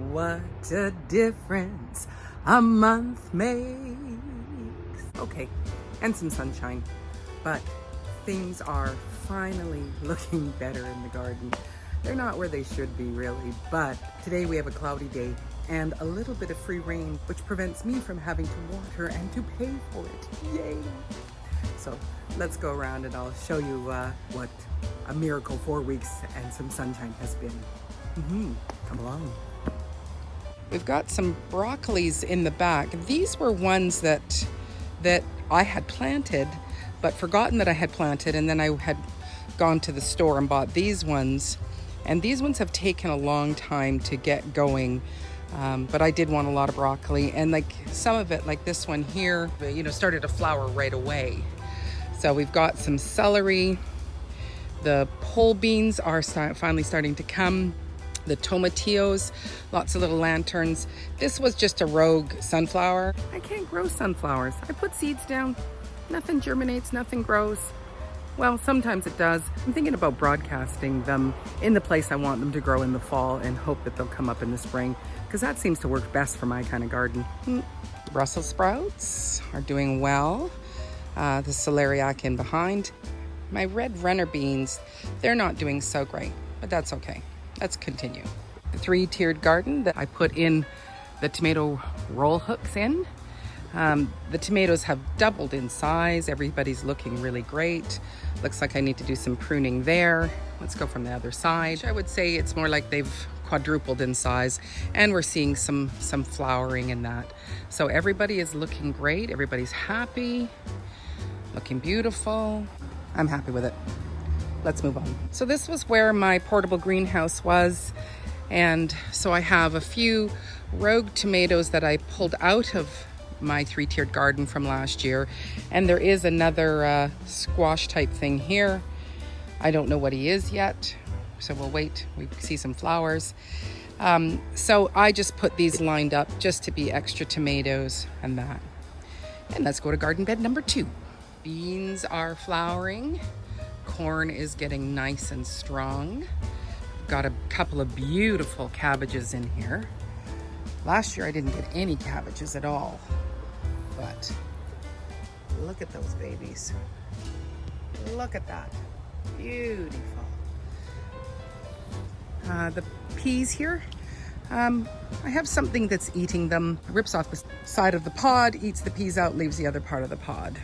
What a difference a month makes. Okay, and some sunshine, but things are finally looking better in the garden. They're not where they should be really, but today we have a cloudy day and a little bit of free rain, which prevents me from having to water and to pay for it. Yay! So let's go around and I'll show you what a miracle 4 weeks and some sunshine has been. Come along. We've got some broccolis in the back. These were ones that I had planted, but forgotten that I had planted, and then I had gone to the store and bought these ones. And these ones have taken a long time to get going, but I did want a lot of broccoli. And like some of it, like this one here, started to flower right away. So we've got some celery. The pole beans are finally starting to come. The tomatillos, lots of little lanterns. This was just a rogue sunflower. I can't grow sunflowers. I put seeds down. Nothing germinates, nothing grows. Well, sometimes it does. I'm thinking about broadcasting them in the place I want them to grow in the fall and hope that they'll come up in the spring, because that seems to work best for my kind of garden. Brussels sprouts are doing well. The celeriac in behind. My red runner beans, they're not doing so great, but that's okay. Let's continue. The 3-tiered garden that I put in the tomato roll hooks in. The tomatoes have doubled in size. Everybody's looking really great. Looks like I need to do some pruning there. Let's go from the other side. I would say it's more like they've quadrupled in size, and we're seeing some flowering in that. So everybody is looking great. Everybody's happy, looking beautiful. I'm happy with it. Let's move on. So this was where my portable greenhouse was. And so I have a few rogue tomatoes that I pulled out of my 3-tiered garden from last year. And there is another squash type thing here. I don't know what he is yet. So we'll wait. We see some flowers. So I just put these lined up just to be extra tomatoes and that. And let's go to garden bed number 2. Beans are flowering. Corn is getting nice and strong. Got a couple of beautiful cabbages in here. Last year I didn't get any cabbages at all, but look at those babies. Look at that. Beautiful. The peas here, I have something that's eating them. Rips off the side of the pod, eats the peas out, leaves the other part of the pod.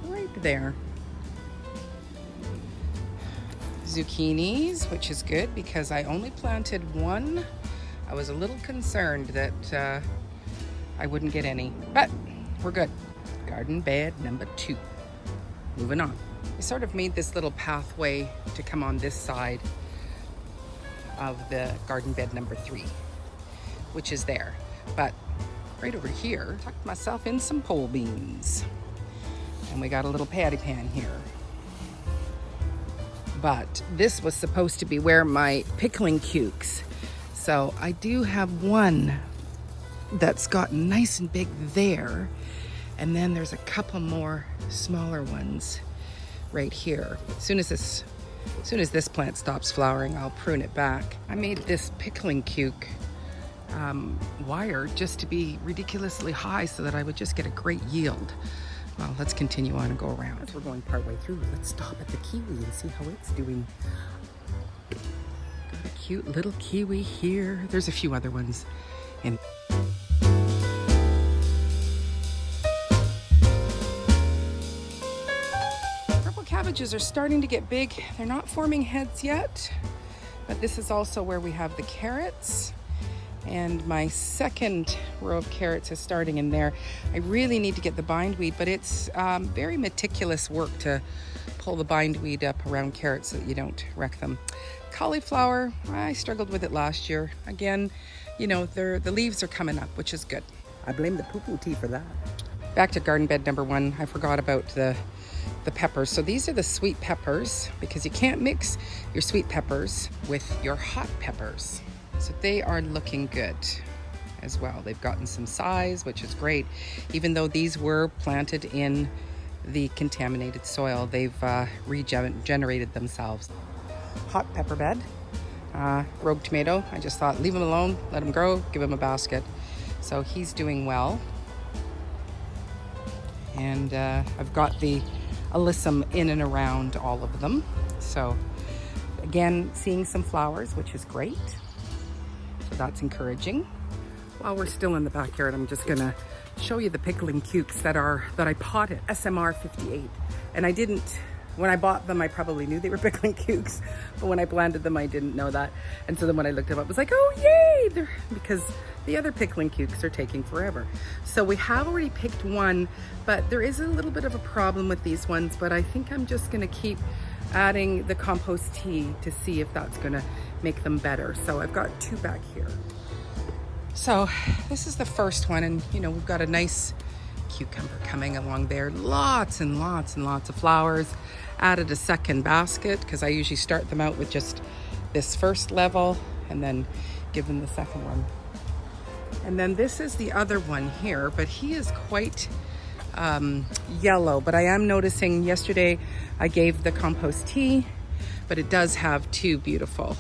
Right there. Zucchinis, which is good because I only planted one. I was a little concerned that I wouldn't get any, but we're good. Garden bed number 2. Moving on. I sort of made this little pathway to come on this side of the garden bed number 3, which is there. But right over here, tucked myself in some pole beans. And we got a little patty pan here. But this was supposed to be where my pickling cukes. So I do have one that's gotten nice and big there. And then there's a couple more smaller ones right here. As soon as this plant stops flowering, I'll prune it back. I made this pickling cuke wire just to be ridiculously high so that I would just get a great yield. Well, let's continue on and go around. As we're going partway through, let's stop at the kiwi and see how it's doing. Got a cute little kiwi here. There's a few other ones in. Purple cabbages are starting to get big. They're not forming heads yet, but this is also where we have the carrots. And my second row of carrots is starting in there. I really need to get the bindweed, but it's very meticulous work to pull the bindweed up around carrots so that you don't wreck them. Cauliflower, I struggled with it last year. Again, the leaves are coming up, which is good. I blame the poo-poo tea for that. Back to garden bed number 1. I forgot about the peppers. So these are the sweet peppers, because you can't mix your sweet peppers with your hot peppers. So they are looking good as well. They've gotten some size, which is great. Even though these were planted in the contaminated soil, they've regenerated themselves. Hot pepper bed rogue tomato. I just thought, leave him alone, let him grow, give him a basket. So he's doing well. And I've got the alyssum in and around all of them. So again, seeing some flowers, which is great. So that's encouraging. While we're still in the backyard, I'm just gonna show you the pickling cukes that I potted, SMR 58. And I didn't, when I bought them, I probably knew they were pickling cukes, but when I planted them, I didn't know that. And so then when I looked them up, I was like, oh yay, because the other pickling cukes are taking forever. So we have already picked one, but there is a little bit of a problem with these ones, but I think I'm just gonna keep adding the compost tea to see if that's gonna make them better. So I've got 2 back here. So this is the first one, and you know, we've got a nice cucumber coming along there. Lots and lots and lots of flowers. Added a second basket because I usually start them out with just this first level and then give them the second one. And then this is the other one here, but he is quite yellow. But I am noticing yesterday I gave the compost tea, but it does have 2 beautiful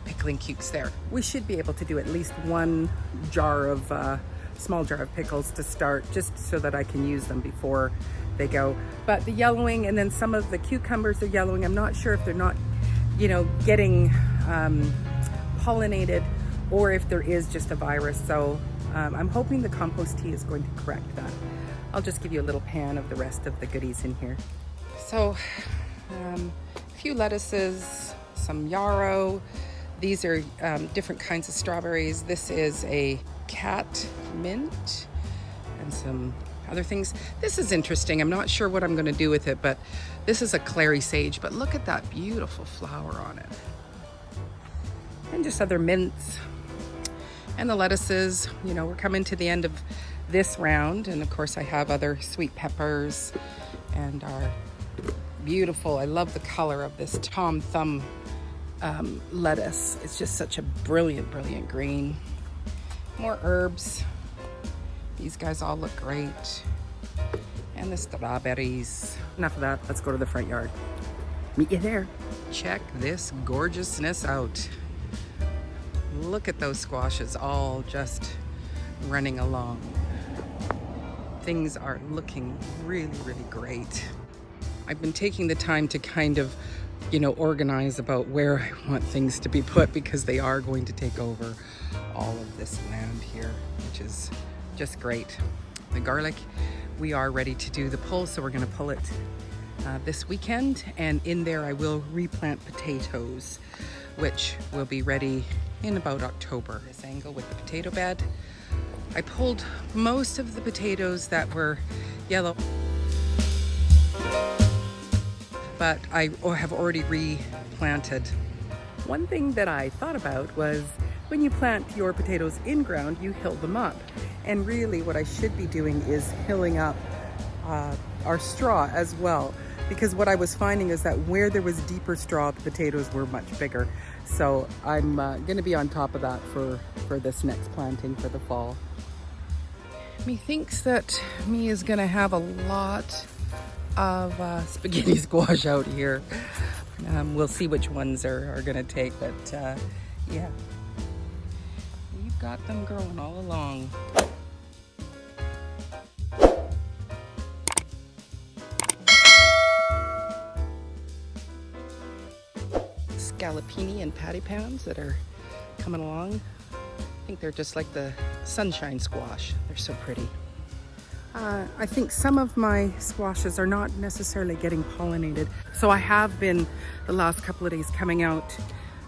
pickling cukes there. We should be able to do at least 1 jar of small jar of pickles to start, just so that I can use them before they go. But the yellowing, and then some of the cucumbers are yellowing. I'm not sure if they're not, you know, getting pollinated, or if there is just a virus. So I'm hoping the compost tea is going to correct that. I'll just give you a little pan of the rest of the goodies in here. So a few lettuces, some yarrow. These are different kinds of strawberries. This is a cat mint and some other things. This is interesting. I'm not sure what I'm going to do with it, but this is a clary sage. But look at that beautiful flower on it. And just other mints. And the lettuces, you know, we're coming to the end of this round. And of course I have other sweet peppers and our beautiful, I love the color of this Tom Thumb lettuce. It's just such a brilliant, brilliant green. More herbs. These guys all look great. And the strawberries. Enough of that, let's go to the front yard. Meet you there. Check this gorgeousness out. Look at those squashes all just running along. Things are looking really, really great. I've been taking the time to kind of, you know, organize about where I want things to be put, because they are going to take over all of this land here, which is just great. The garlic, we are ready to do the pull, so we're going to pull it this weekend, and in there I will replant potatoes, which will be ready in about October. This angle with the potato bed, I pulled most of the potatoes that were yellow, but I have already replanted. One thing that I thought about was, when you plant your potatoes in ground, you hill them up. And really what I should be doing is hilling up our straw as well. Because what I was finding is that where there was deeper straw, the potatoes were much bigger. So I'm gonna be on top of that for this next planting for the fall. Methinks that me is gonna have a lot of spaghetti squash out here. We'll see which ones are gonna take, but yeah. We've got them growing all along. Scallopini and patty pans that are coming along. I think they're just like the sunshine squash. They're so pretty. I think some of my squashes are not necessarily getting pollinated. So I have been the last couple of days coming out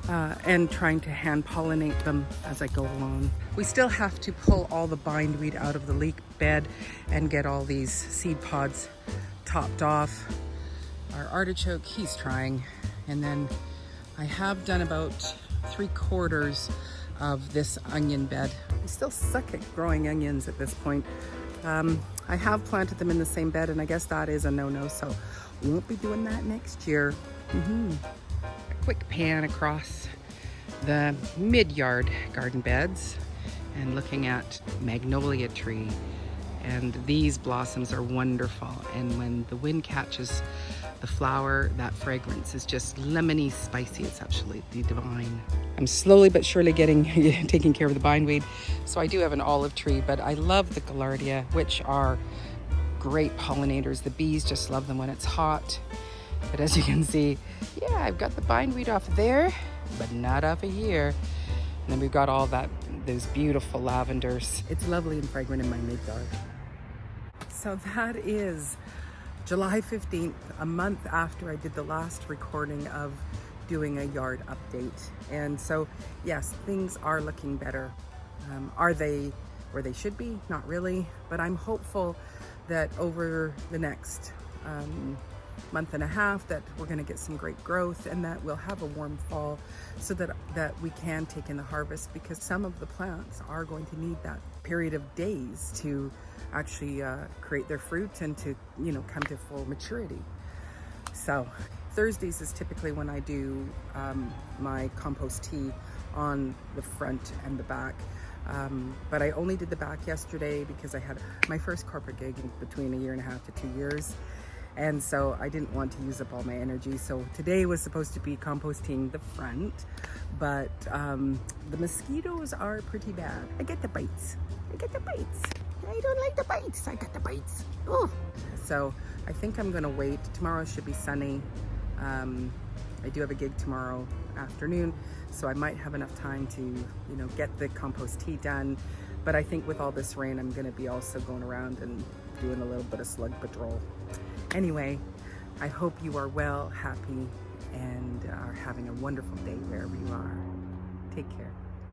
and trying to hand pollinate them as I go along. We still have to pull all the bindweed out of the leek bed and get all these seed pods topped off. Our artichoke, he's trying. And then I have done about 3/4 of this onion bed. I still suck at growing onions at this point. I have planted them in the same bed, and I guess that is a no-no, so we won't be doing that next year. A quick pan across the mid-yard garden beds and looking at magnolia tree. And these blossoms are wonderful, and when the wind catches the flower, that fragrance is just lemony spicy. It's absolutely divine. I'm slowly but surely taking care of the bindweed. So I do have an olive tree, but I love the gaillardia, which are great pollinators. The bees just love them when it's hot. But as you can see, yeah, I've got the bindweed off there, but not off of here. And then we've got all those beautiful lavenders. It's lovely and fragrant in my mid-yard. So that is July 15th, a month after I did the last recording of doing a yard update. And so, yes, things are looking better. Are they where they should be? Not really, but I'm hopeful that over the next month and a half that we're going to get some great growth and that we'll have a warm fall so that we can take in the harvest, because some of the plants are going to need that period of days to actually create their fruit and to, you know, come to full maturity. So Thursdays is typically when I do my compost tea on the front and the back. But I only did the back yesterday because I had my first corporate gig in between 1.5 years to 2 years. And so I didn't want to use up all my energy. So today was supposed to be composting the front, but the mosquitoes are pretty bad. I get the bites. I don't like the bites. I got the bites. Oh. So I think I'm gonna wait. Tomorrow should be sunny. I do have a gig tomorrow afternoon, so I might have enough time to, you know, get the compost tea done. But I think with all this rain, I'm gonna be also going around and doing a little bit of slug patrol. Anyway, I hope you are well, happy, and are having a wonderful day wherever you are. Take care.